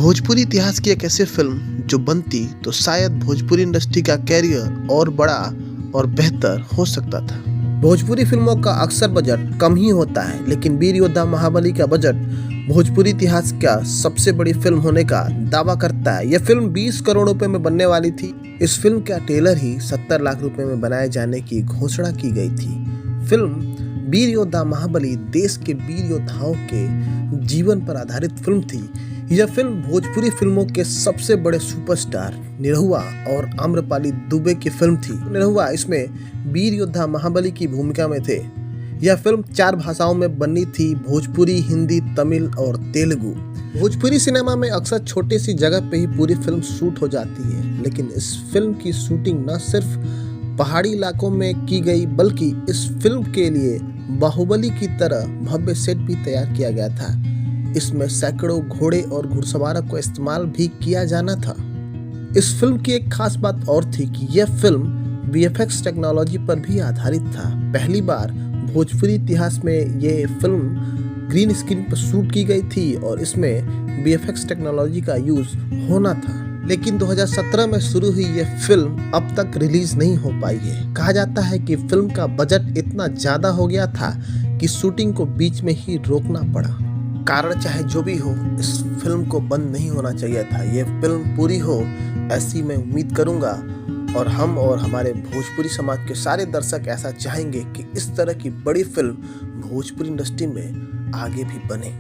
भोजपुरी इतिहास की एक ऐसी फिल्म जो बनती तो शायद भोजपुरी इंडस्ट्री का कैरियर और बड़ा और बेहतर हो सकता था। भोजपुरी फिल्मों का अक्सर बजट कम ही होता है, लेकिन वीर योद्धा महाबली का बजट भोजपुरी इतिहास का सबसे बड़ी फिल्म होने का दावा करता है। यह फिल्म 20 करोड़ रुपए में बनने वाली थी। इस फिल्म का ट्रेलर ही 70 लाख रुपए में बनाए जाने की घोषणा की गई थी। फिल्म वीर योद्धा महाबली देश के वीर योद्धाओं के जीवन पर आधारित फिल्म थी। यह फिल्म भोजपुरी फिल्मों के सबसे बड़े सुपरस्टार निरहुआ और आम्रपाली दुबे की फिल्म थी। निरहुआ इसमें वीर योद्धा महाबली की भूमिका में थे। यह फिल्म 4 भाषाओं में बनी थी: भोजपुरी, हिंदी, तमिल और तेलुगु। भोजपुरी सिनेमा में अक्सर छोटी सी जगह पे ही पूरी फिल्म शूट हो जाती है, लेकिन इस फिल्म की शूटिंग न सिर्फ पहाड़ी इलाकों में की गई, बल्कि इस फिल्म के लिए बाहुबली की तरह भव्य सेट भी तैयार किया गया था। इसमें सैकड़ों घोड़े और घुड़सवारों को इस्तेमाल भी किया जाना था। इस फिल्म की एक खास बात और थी कि यह फिल्म वीएफएक्स टेक्नोलॉजी पर भी आधारित था। पहली बार भोजपुरी इतिहास में ये फिल्म ग्रीन स्क्रीन पर शूट की गई थी और इसमें वीएफएक्स टेक्नोलॉजी का यूज होना था। लेकिन 2017 में शुरू हुई यह फिल्म अब तक रिलीज नहीं हो पाई है। कहा जाता है कि फिल्म का बजट इतना ज्यादा हो गया था कि शूटिंग को बीच में ही रोकना पड़ा। कारण चाहे जो भी हो, इस फिल्म को बंद नहीं होना चाहिए था। ये फिल्म पूरी हो, ऐसी मैं उम्मीद करूंगा, और हम और हमारे भोजपुरी समाज के सारे दर्शक ऐसा चाहेंगे कि इस तरह की बड़ी फिल्म भोजपुरी इंडस्ट्री में आगे भी बने।